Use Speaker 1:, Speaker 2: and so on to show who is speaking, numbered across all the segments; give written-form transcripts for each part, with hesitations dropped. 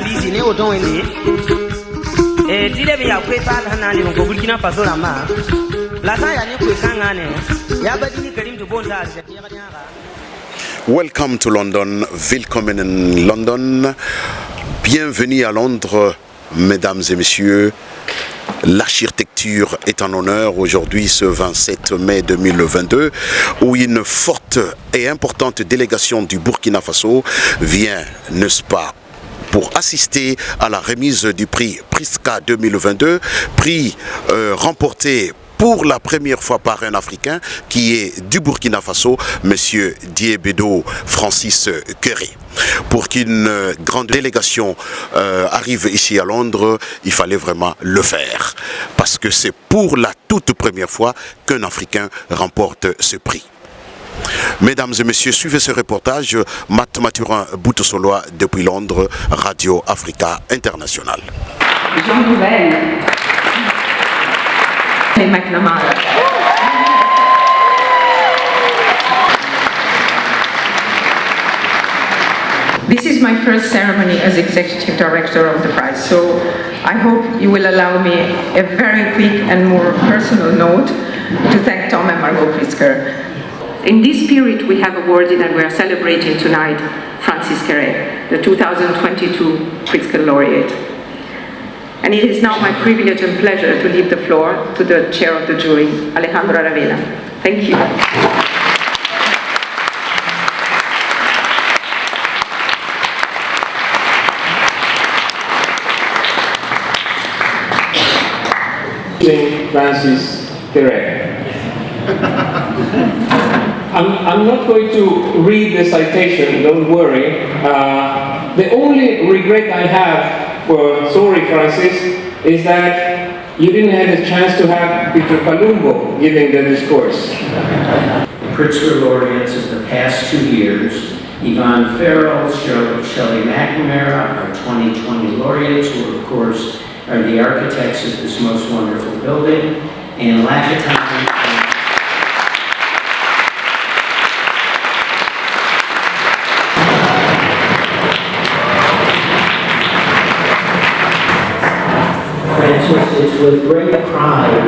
Speaker 1: lisi ne oton indi dile be ya kweta hana ni ko Burkina Faso la ma la sa ya ni kwekanga ne ya badini karim to bonta
Speaker 2: Welcome to London, willkommen in London. Bienvenue à Londres, mesdames et messieurs. L'architecture est en honneur aujourd'hui, ce 27 mai 2022, où une forte et importante délégation du Burkina Faso vient, n'est-ce pas, pour assister à la remise du prix Pritzker 2022, prix remporté pour la première fois par un Africain qui est du Burkina Faso, monsieur Diebedo Francis Kere. Pour qu'une grande délégation arrive ici à Londres, il fallait vraiment le faire. Parce que c'est pour la toute première fois qu'un Africain remporte ce prix. Mesdames et messieurs, suivez ce reportage. Matt Mathurin Boutosolois depuis Londres, Radio Africa International.
Speaker 3: Jean Nouvel et McNamara. This is my first ceremony as Executive Director of the prize, so I hope you will allow me a very quick and more personal note to thank Tom and Margot Pritzker. In this spirit, we have awarded and we are celebrating tonight Francis Kere, the 2022 Pritzker Laureate. And it is now my privilege and pleasure to leave the floor to the chair of the jury, Alejandro Aravena. Thank you.
Speaker 4: Francis Kere. I'm not going to read the citation, don't worry. The only regret I have, sorry Francis, is that you didn't have a chance to have Peter Palumbo giving the discourse.
Speaker 5: Pritzker laureates of the past 2 years, Yvonne Farrell, Shelley McNamara, our 2020 laureates, who of course are the architects of this most wonderful building, and Lakatani.
Speaker 6: Francis, it's with great pride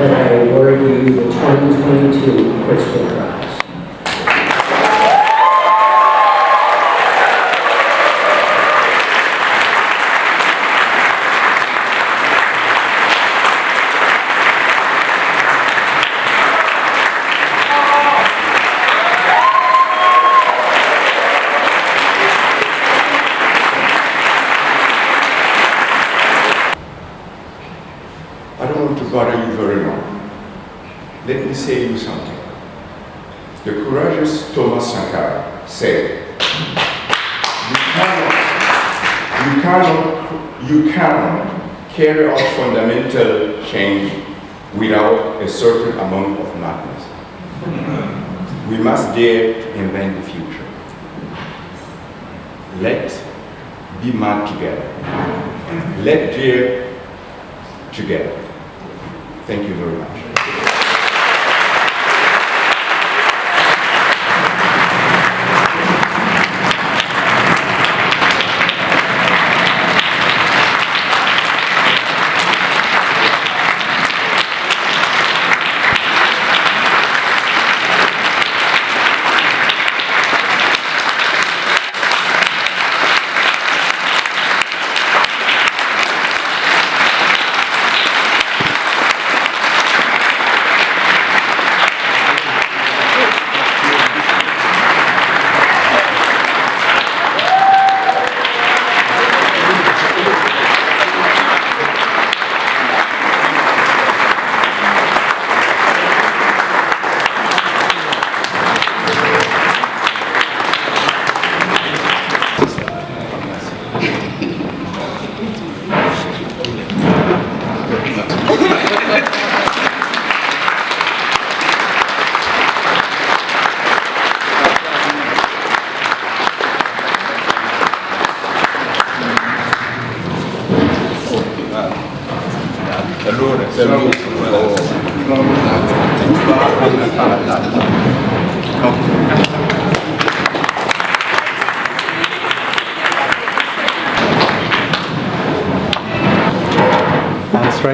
Speaker 6: that I award you the 2022 Pritzker Prize.
Speaker 7: I don't want to bother you very long. Let me say you something. The courageous Thomas Sankara said, you cannot carry out fundamental change without a certain amount of madness. We must dare to invent the future. Let's be mad together. Let's dare together. Thank you very much.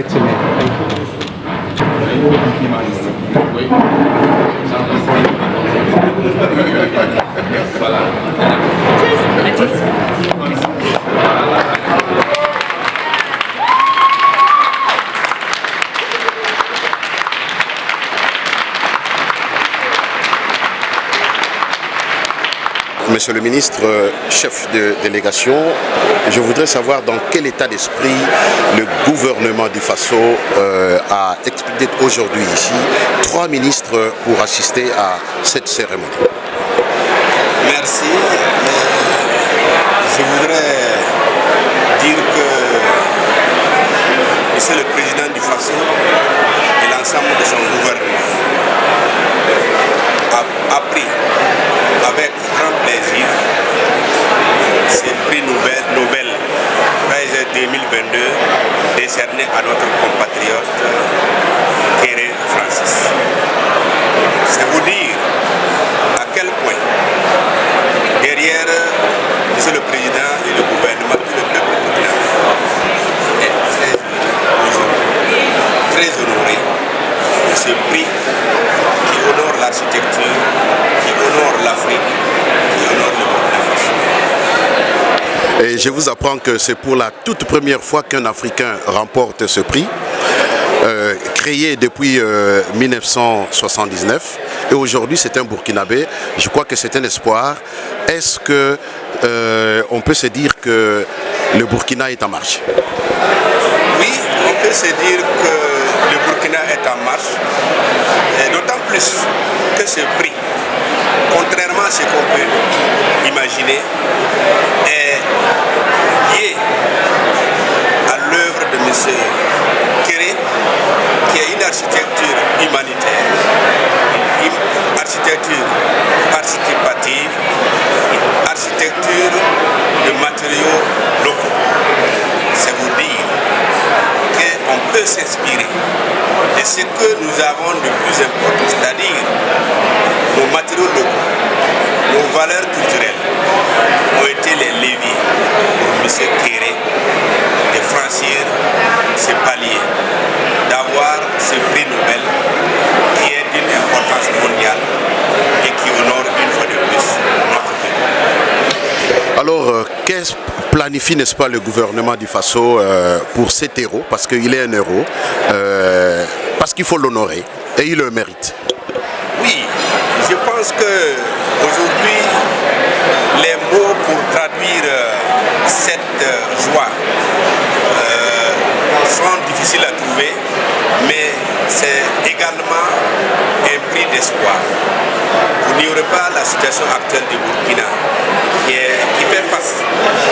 Speaker 8: right to me. Thank you.
Speaker 2: Monsieur le ministre, chef de délégation, je voudrais savoir dans quel état d'esprit le gouvernement du Faso a expédié aujourd'hui ici 3 ministres pour assister à cette cérémonie.
Speaker 9: Merci. Je voudrais dire que Monsieur le Président du Faso et l'ensemble de son gouvernement a pris avec grand plaisir ces prix Nobel 2022 décernés à notre compatriote Kere Francis. C'est vous dire à quel point derrière Monsieur le Président et le gouvernement, tout le peuple burkinabé est très honoré de ce prix qui honore l'architecture, qui honore l'Afrique, qui honore le Burkina Faso.
Speaker 2: Et je vous apprends que c'est pour la toute première fois qu'un Africain remporte ce prix, créé depuis 1979. Et aujourd'hui, c'est un Burkinabé. Je crois que c'est un espoir. Est-ce que on peut se dire que le Burkina est en marche?
Speaker 9: Oui, on peut se dire que le Burkina est en marche. D'autant plus que ce prix, contrairement à ce qu'on peut imaginer, est lié à l'œuvre de M. Kere, qui est une architecture humanitaire, une architecture participative, une architecture de matériaux locaux. C'est vous dire qu'on peut s'inspirer de ce que nous avons de plus important, c'est-à-dire nos matériaux locaux, nos valeurs culturelles ont été les leviers pour M. Kere de franchir ce palier, d'avoir ce prix Nobel qui est d'une importance mondiale et qui honore une fois de plus notre pays.
Speaker 2: Alors, qu'est-ce planifie, n'est-ce pas, le gouvernement du Faso pour cet héros, parce qu'il est un héros, parce qu'il faut l'honorer et il le mérite?
Speaker 9: Oui, je pense que aujourd'hui, les mots pour traduire cette joie sont difficiles à trouver, mais c'est également un prix d'espoir. Vous n'ignorez pas la situation actuelle du Burkina qui fait face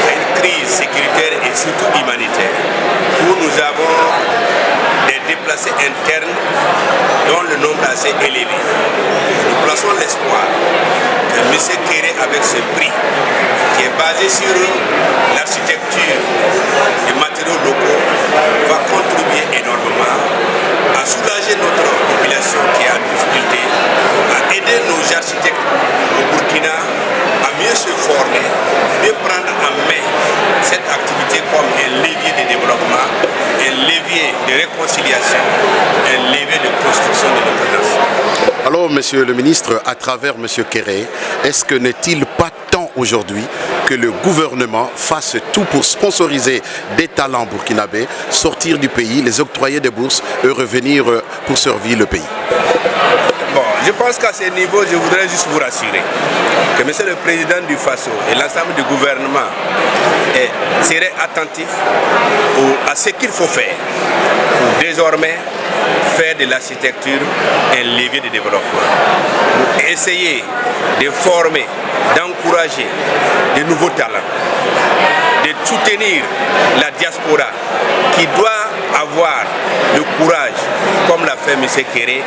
Speaker 9: à une crise sécuritaire et surtout humanitaire, où nous avons des déplacés internes dont le nombre est assez élevé. Nous plaçons l'espoir que M. Kere, avec ce prix, qui est basé sur l'architecture des matériaux locaux, va contribuer énormément à soulager notre population qui est en difficulté, à aider nos architectes au Burkina à mieux se former, mieux prendre en main cette activité comme un levier de développement, un levier de réconciliation, un levier de construction de notre nation.
Speaker 2: Alors, monsieur le ministre, à travers monsieur Kere, est-ce que n'est-il pas temps aujourd'hui que le gouvernement fasse tout pour sponsoriser des talents burkinabés, sortir du pays, les octroyer des bourses et revenir pour servir le pays?
Speaker 9: Bon, je pense qu'à ce niveau, je voudrais juste vous rassurer que monsieur le président du Faso et l'ensemble du gouvernement seraient attentifs à ce qu'il faut faire pour désormais faire de l'architecture un levier de développement. Pour essayer de former, d'encourager de nouveaux talents, de soutenir la diaspora qui doit avoir le courage, comme l'a fait M. Kere,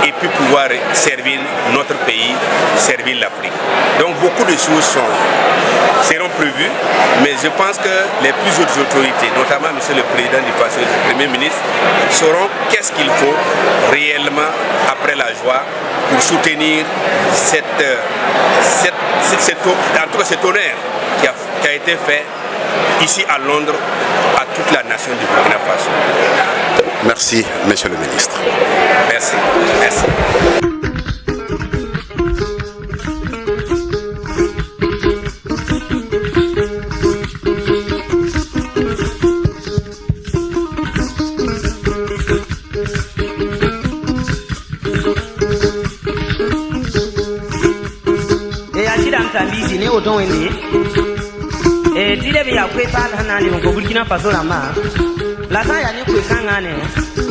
Speaker 9: et puis pouvoir servir notre pays, servir l'Afrique. Donc beaucoup de choses seront prévues, mais je pense que les plus hautes autorités, notamment M. le Président du Faso et le Premier ministre, sauront qu'est-ce qu'il faut réellement après la joie pour soutenir cet honneur qui a été fait ici à Londres à toute la nation du Burkina Faso.
Speaker 2: Merci, Monsieur le Ministre.
Speaker 9: Merci. Merci.
Speaker 1: Sambisi ne oton wende Diebedo ya kwe pa hana ni ko Burkina Faso la ma la sa ya ni kwe kanga ne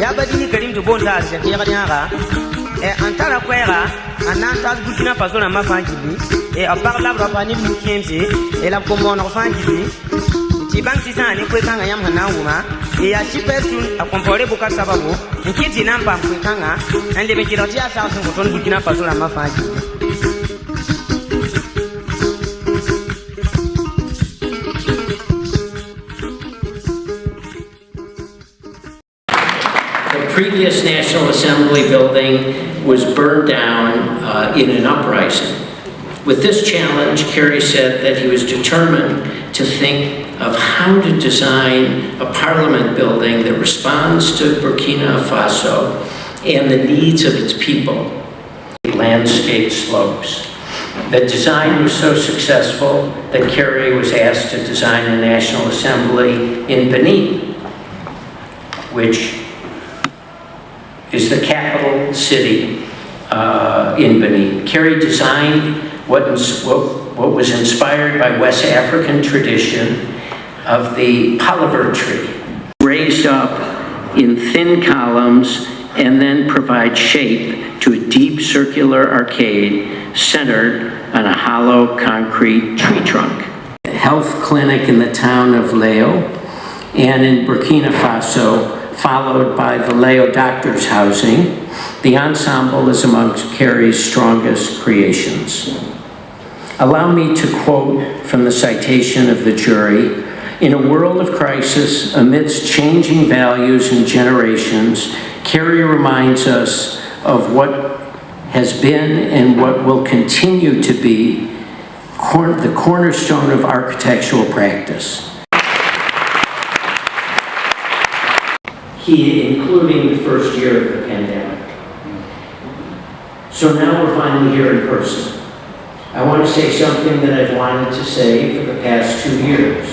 Speaker 1: ya badini Karim to bonta se ya ga antara kwera ananta Burkina Faso la ma fa gibi a parla ba ni mu kemse la ko mon fa gibi ti bank ti sa ni kwe kanga yam hana wuma ya shipetu a compore buka sababu nkiti namba kwe kanga ande be kiroti ya sa ko ton Burkina Faso la ma fa gibi.
Speaker 5: The previous National Assembly building was burned down in an uprising. With this challenge, Kere said that he was determined to think of how to design a parliament building that responds to Burkina Faso and the needs of its people. Landscape slopes. The design was so successful that Kere was asked to design a National Assembly in Benin, which is the capital city in Benin. Kere designed what was inspired by West African tradition of the palaver tree, raised up in thin columns and then provide shape to a deep circular arcade centered on a hollow concrete tree trunk. A health clinic in the town of Leo, and in Burkina Faso, followed by the Leo Doctors Housing. The ensemble is amongst Kere's strongest creations. Allow me to quote from the citation of the jury. In a world of crisis, amidst changing values and generations, Kere reminds us of what has been and what will continue to be the cornerstone of architectural practice. Including the first year of the pandemic. So now we're finally here in person. I want to say something that I've wanted to say for the past 2 years.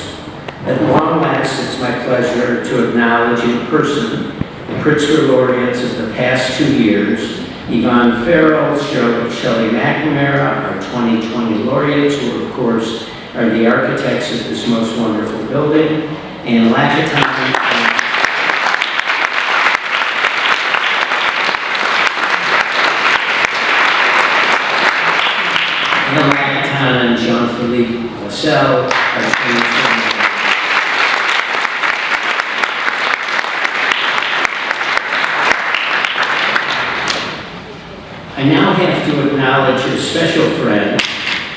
Speaker 5: At long last, it's my pleasure to acknowledge in person the Pritzker laureates of the past 2 years, Yvonne Farrell, Shelley McNamara, our 2020 laureates, who of course are the architects of this most wonderful building, and Laureate and Jean-Philippe Vassell, our I now have to acknowledge a special friend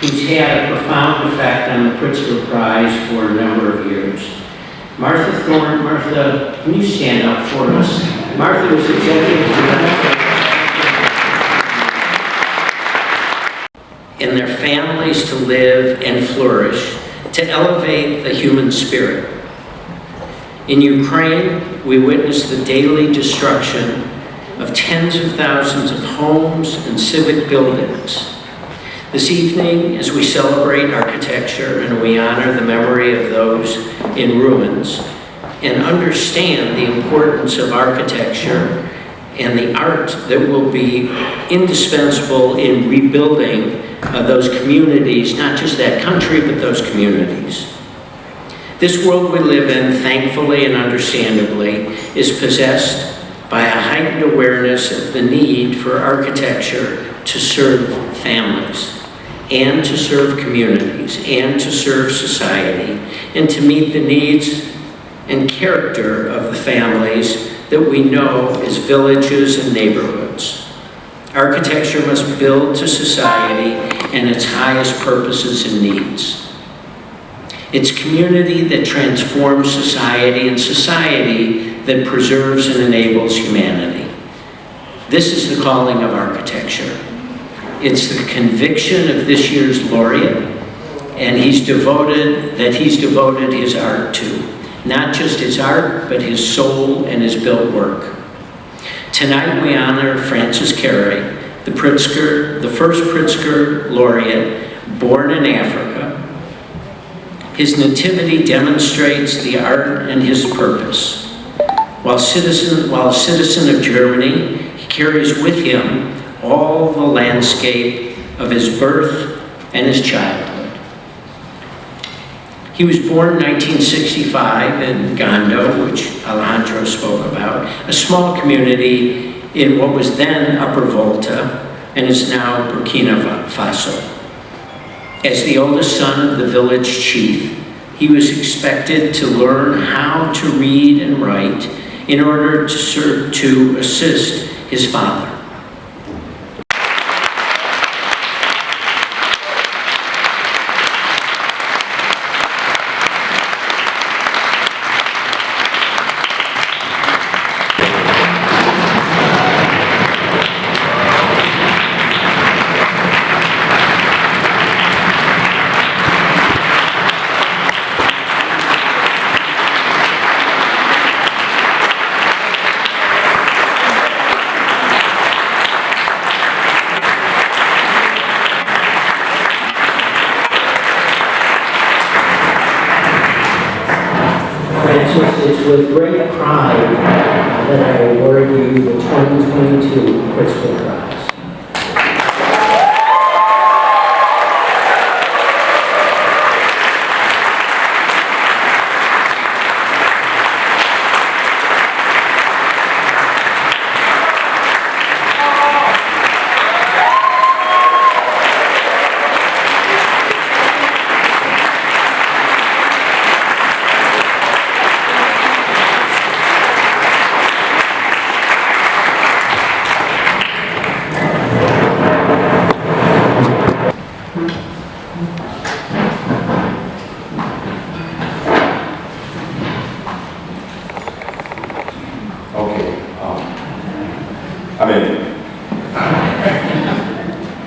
Speaker 5: who's had a profound effect on the Pritzker Prize for a number of years. Martha Thorne. Martha, can you stand up for us? Martha was executive director. And their families to live and flourish, to elevate the human spirit. In Ukraine, we witness the daily destruction of tens of thousands of homes and civic buildings. This evening, as we celebrate architecture and we honor the memory of those in ruins and understand the importance of architecture and the art that will be indispensable in rebuilding those communities, not just that country, but those communities. This world we live in, thankfully and understandably, is possessed by a heightened awareness of the need for architecture to serve families, and to serve communities, and to serve society, and to meet the needs and character of the families that we know as villages and neighborhoods. Architecture must build to society and its highest purposes and needs. It's community that transforms society and society that preserves and enables humanity. This is the calling of architecture. It's the conviction of this year's laureate, and he's devoted his art to. not just his art, but his soul and his built work. Tonight we honor Francis Kere, the first Pritzker Laureate, born in Africa. His nativity demonstrates the art and his purpose. While a citizen of Germany, he carries with him all the landscape of his birth and his childhood. He was born in 1965 in Gondo, which Alejandro spoke about, a small community in what was then Upper Volta and is now Burkina Faso. As the oldest son of the village chief, he was expected to learn how to read and write in order to assist his father.
Speaker 6: It's with great pride that I award you the 2022 Pritzker Prize.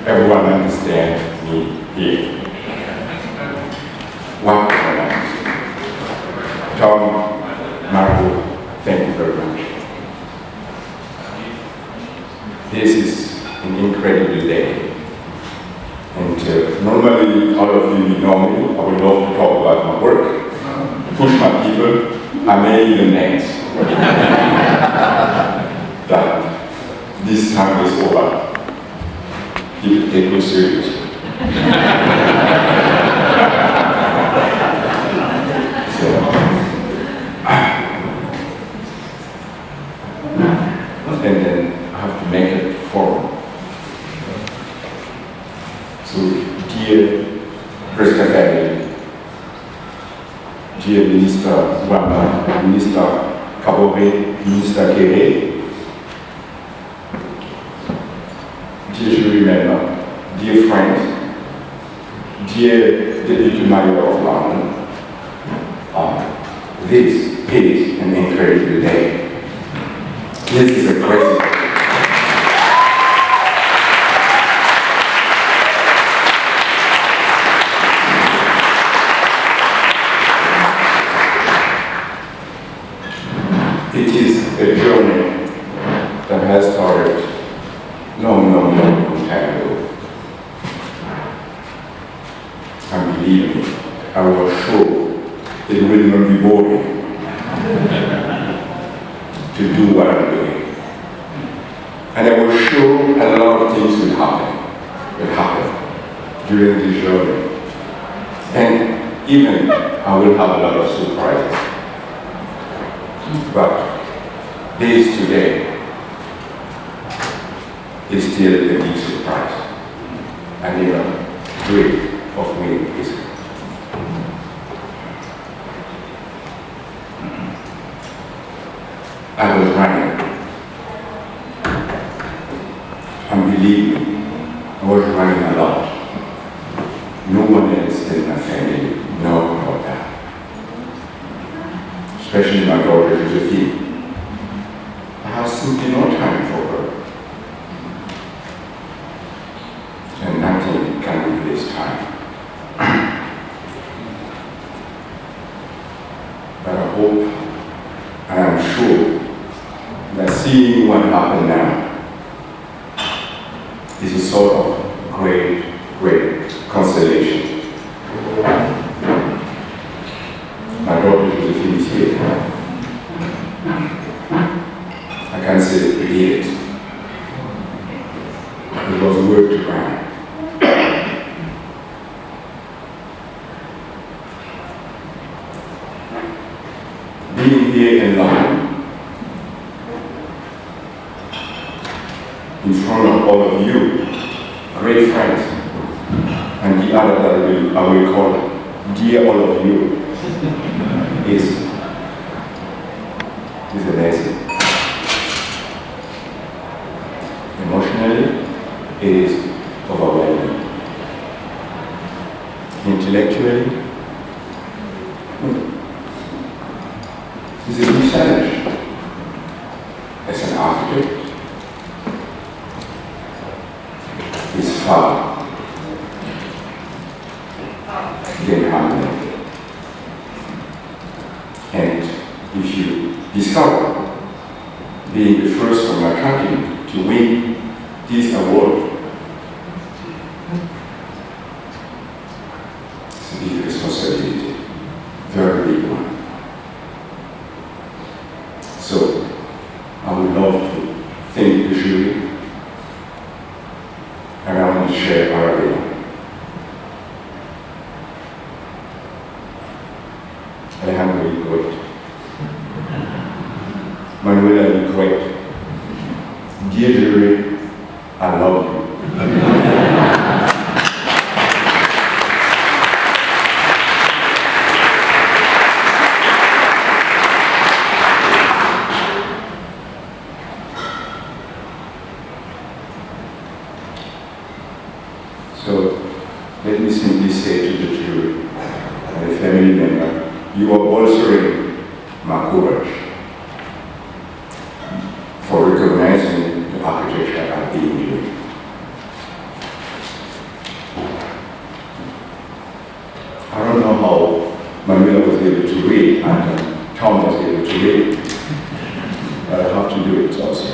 Speaker 7: Everyone understands me here. One person understands. Tom, Marshal, thank you very much. This is an incredible day. And normally, all of you know me. I would love to talk about my work, push my people, I may even dance. But this time is over. People take me seriously. So, and then I have to make it formal. So, dear Pritzker family, dear Minister Wamba, Minister Kabore, Minister Kere, dear remember, dear friends, dear Deputy Mayor of London, this is an incredible day. This is a crazy day. It is a journey that has started long time ago. And believe me, I was sure it will not be boring to do what I'm doing. And I was sure a lot of things will happen during this journey. And even I will have a lot of surprises. But this today is still a big surprise. And even great of me is I was running. And believe me, I was running a lot. No one else in my family knows about that. Especially my daughter Josephine. I have simply no time for her. And nothing can replace time. But I hope constellation. My daughter Josephine is here. I can't say it, we did it. It was a word to write. Being here in London, in front of all of you, great friends, and the other that I will call dear all of you, is amazing. Emotionally, it is overwhelming. Intellectually, this is a new challenge. As an architect, it's far than harmony. And if you discover being the first from your country to win this award, it's a big responsibility, very big one. So, I would love to thank the jury, and I want to share our idea. Alejandro, you're great. Manuela, you're great. Dear jury, I love you. So, let me simply say to the jury and the family member, you are bolstering my courage for recognizing the architecture I've been doing. I don't know how Manuela was able to read and Tom was able to read, but I have to do it also.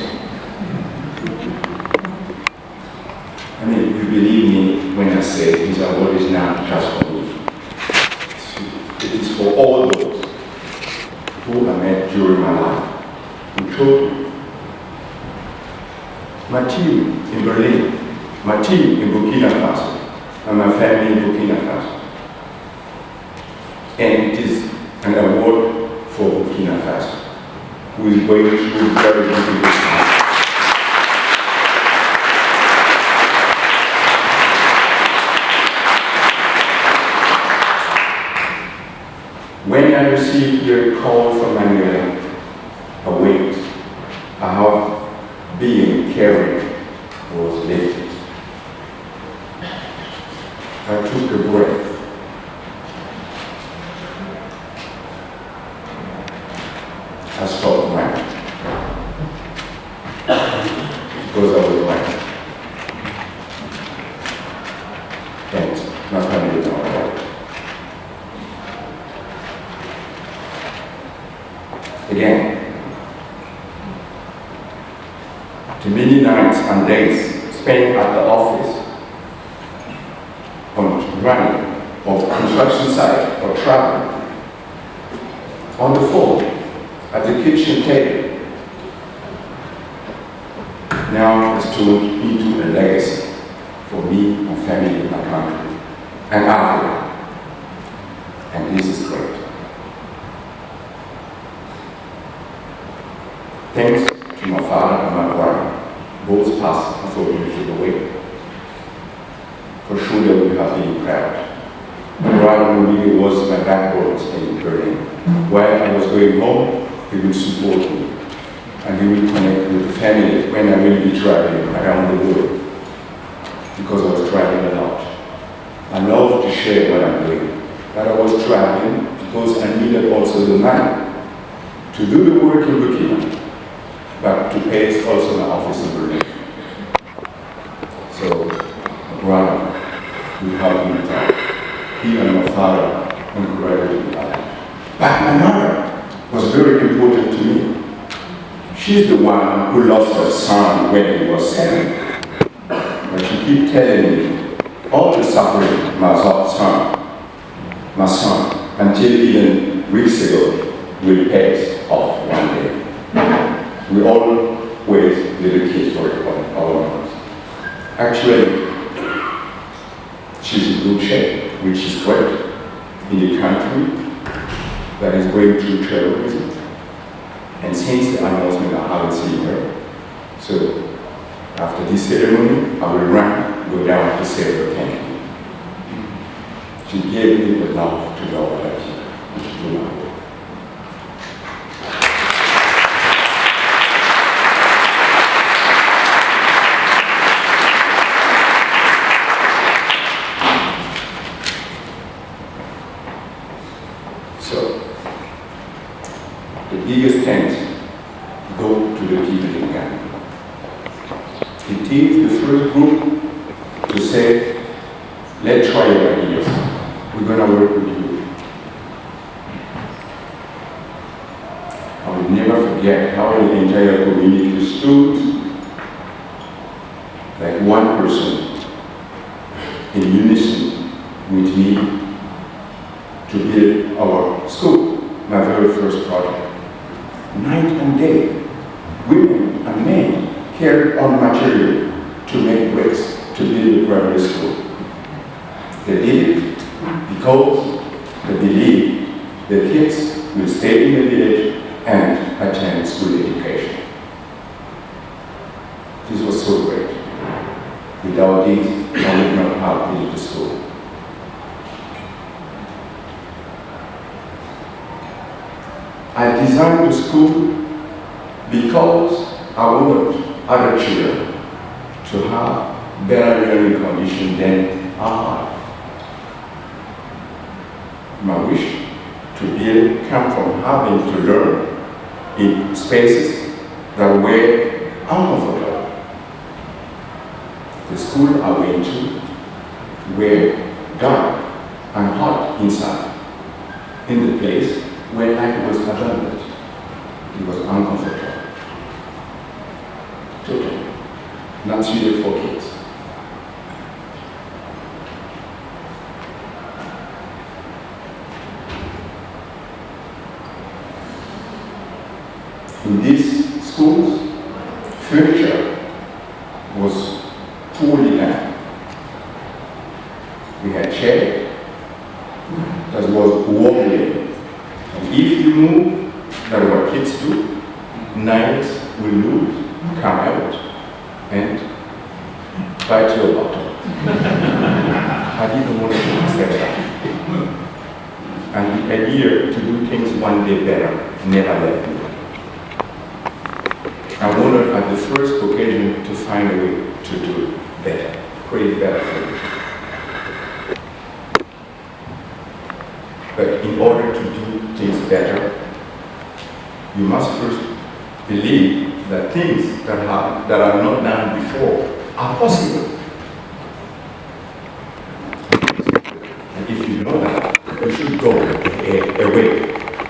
Speaker 7: I mean, you believe me when I say this award is not just for me. It is for all those who I met during my life, who told me. My team in Berlin, my team in Burkina Faso, and my family in Burkina Faso. And it is an award for Burkina Faso, who is going through very difficult times. When I received your call from Manuela, await, I have being Kere was lifted. I took a breath. I stopped running because I was running. And my family was not right. Again, the many nights and days spent at the office, on running, or construction site, or traveling, on the phone, at the kitchen table, now has turned into a legacy for me, my family, my country, and Africa. And this is great. Thanks to my father and my brother, both passed unfortunately away. For sure they would have been proud. My brother really was my backbone in Berlin. While I was going home, he would support me. And he would connect with the family when I will be traveling around the world. Because I was traveling a lot. I love to share what I'm doing. But I was traveling because I needed also the money to do the work in Burkina, but to pay also my office in Berlin. So, my brother will help me with that. He and my father encouraged me that. But my mother was very important to me. She's the one who lost her son when he was 7. But she kept telling me, all the suffering my son, until even weeks ago, will pay off one day. We all wait little kids for our mothers. Actually, she's in good shape, which is great, in a country that is going through terrorism. And since the announcement, I haven't seen her. So after this ceremony, I will go down to say her thank you. She gave me the love to love that to do my work. So, the biggest thanks go to the people in Ghana. It is the first group to say, let's try your ideas. We're going to work with you. I will never forget how the entire community stood like one person in unison with me to build our school, my very first project. Night and day, women and men carried on material to make bricks to build a primary school. They did it because they believe the kids will stay in the village and attend school education. This was so great. Without this, I would not have built the school. I designed the school because I wanted other children to have better learning conditions than I have. My wish to build came from having to learn in spaces that were uncomfortable. The school I went to were dark and hot inside, in the place where life was abandoned. It was uncomfortable. Totally. Not suited for kids. In these schools, furniture was poorly done. We had chairs that was wobbly. And if you move, that's what kids do, knives will lose, come out, and bite your bottom. I didn't want to accept that. And the idea to do things one day better never left me. I wanted at the first occasion to find a way to do better, create better for you. But in order to do things better, you must first believe that things that are not done before are possible. And if you know that, you should go away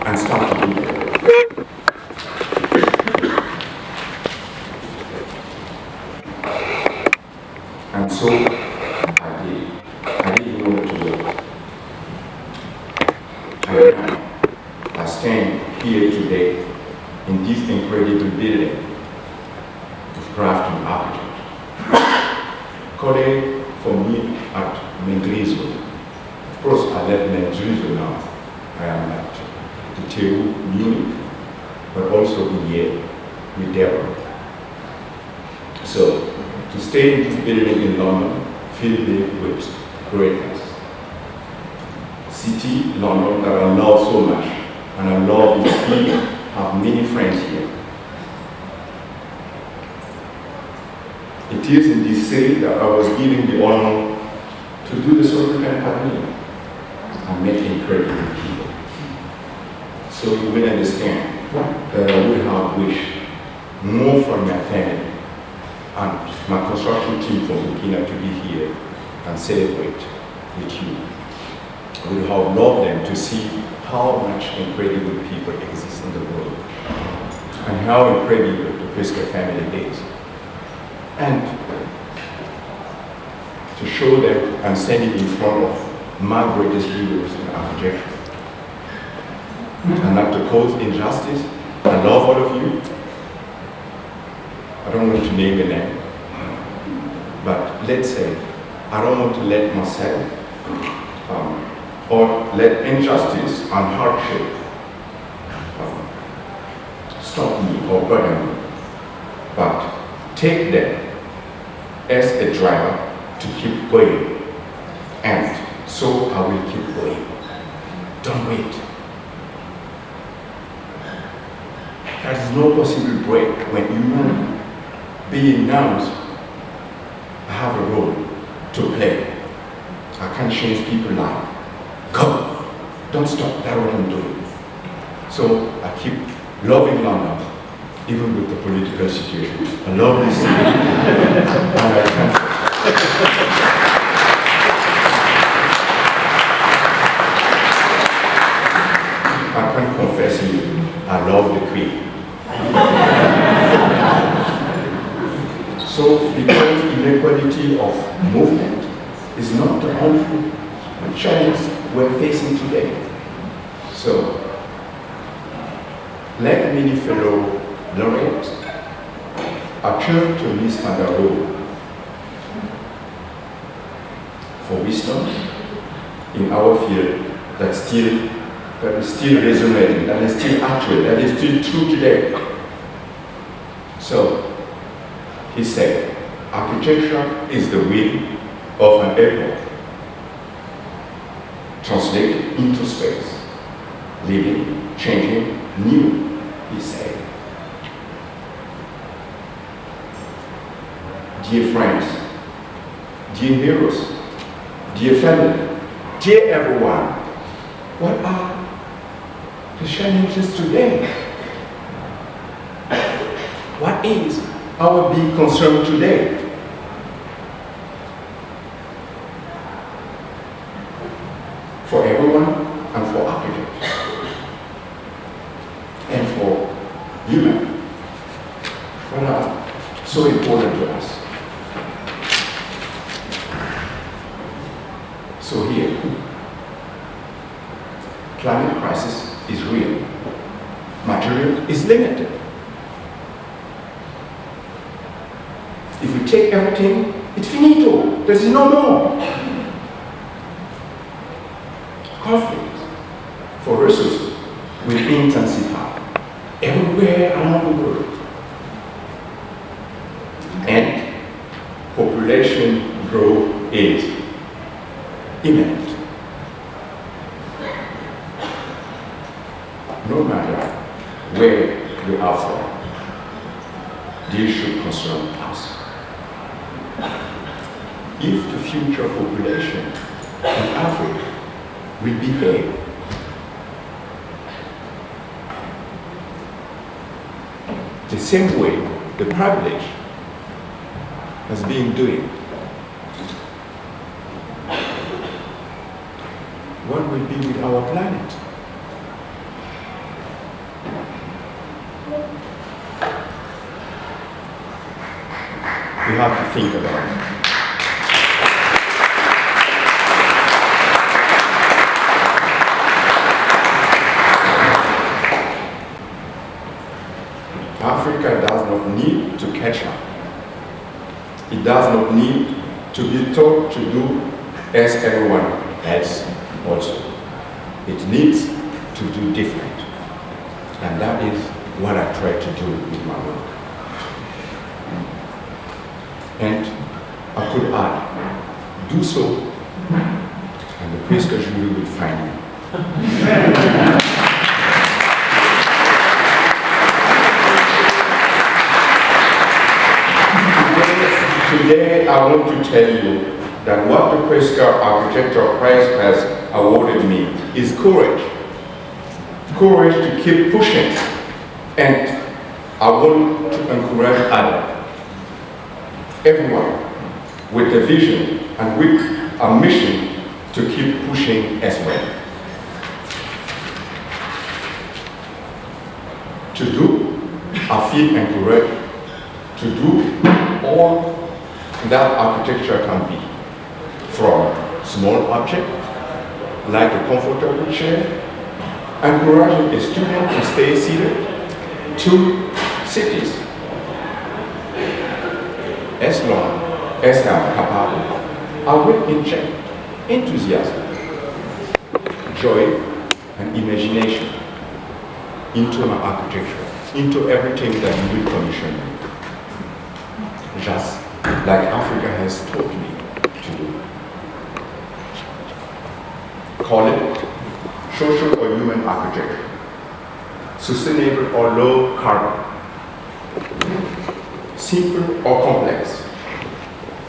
Speaker 7: and start to do it. And so I did. I didn't know what to do. And I stand here today in this incredible building of craft and architecture. Kere for me at Mengrizo. Of course, I left Mengrizo now. I am at the TU Munich, but also in Yale with Deborah. So, to stay in this building in London, filled with greatness. City, London, that I love so much, and I love this city, have many friends here. It is in this city that I was given the honor to do the Sovereign Academy. I met incredible people. So you will understand that I would have wished more from my family and my construction team from Burkina to be here and celebrate with you. I would have loved them to see how much incredible people exist in the world and how incredible the Pritzker family is. And to show them I'm standing in front of my greatest heroes in architecture. And not to cause injustice. I love all of you. I don't want to name the name. But let's say, I don't want to let myself or let injustice and hardship stop me or burden me. But take them as a driver to keep going. And so I will keep going. Don't wait. There is no possible break when human being knows I have a role to play. I can change people's lives. Go! Don't stop, that's what I'm doing. So I keep loving London, even with the political situation. I love this city. And I can confess to you, I love the Queen. So, because inequality of movement is not the only challenge we're facing today. So, like many fellow laureates, I turn to Miss Van der Rohe for wisdom in our field that is still resonating, that is still actual, that is still true today. So, he said, architecture is the wheel of an airport, translated into space, living, changing, new, he said. Dear friends, dear heroes, dear family, dear everyone, what are the challenges today? What is our big concern today? For everyone and for architects and for human, what are so important to us? So here, climate crisis is real. Material is limited. If we take everything, it's finito. There is no more. Conflict for resources will intensify everywhere around the world. And population growth is imminent. No matter where you are from, this should concern us. If the future population in Africa will behave the same way the privilege has been doing, what will be with our planet? We have to think about it. Africa does not need to catch up. It does not need to be taught to do as everyone else also. It needs to do different. And that is what I try to do with my work. And I could add, do so, and the Pritzker jury will find me. Today, I want to tell you that what the Pritzker Architectural Prize has awarded me is courage. Courage to keep pushing. And I want to encourage others. Everyone with a vision and with a mission to keep pushing as well. To do, I feel encouraged to do all that architecture can be. from small object, like a comfortable chair, encouraging a student to stay seated, to cities. As long as I am capable, I will inject enthusiasm, joy, and imagination into my architecture, into everything that you will commission me. Just like Africa has taught me to do. Call it social or human architecture, sustainable or low carbon, simple or complex.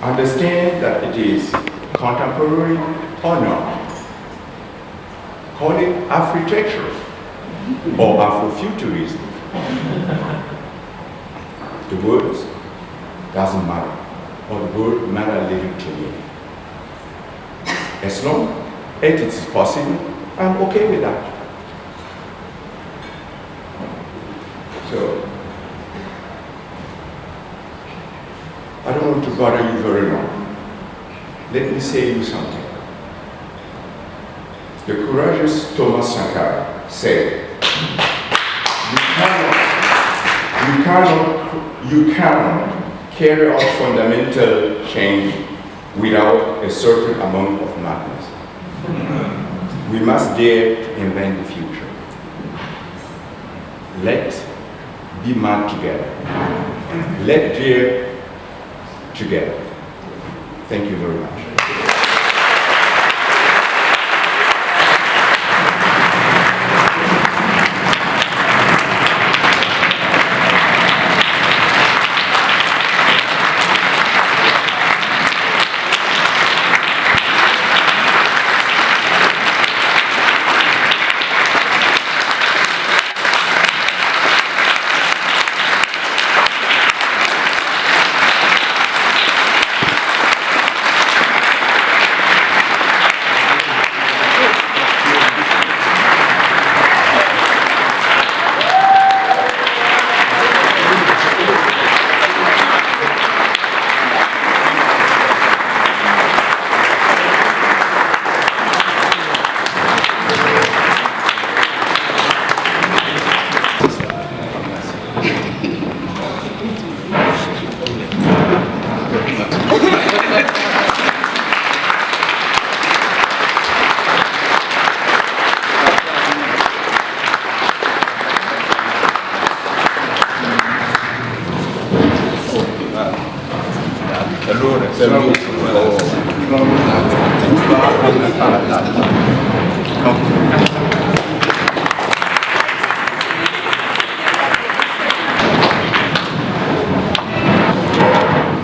Speaker 7: Understand that it is contemporary or not. Call it Afrofuturism or Afrofuturism. The words doesn't matter, or the word matter little to me. As long as it is possible, I'm okay with that. So, I don't want to bother you very long. Let me say you something. The courageous Thomas Sankara said, you cannot carry out fundamental change without a certain amount of madness. We must dare to invent the future. Let's be mad together. Let's dare together. Thank you very much.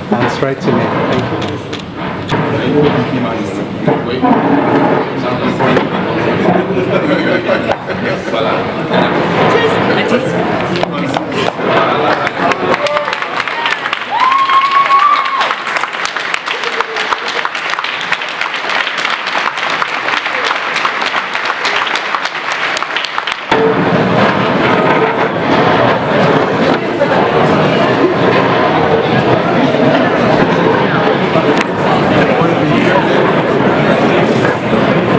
Speaker 8: That's right to me. Thank you.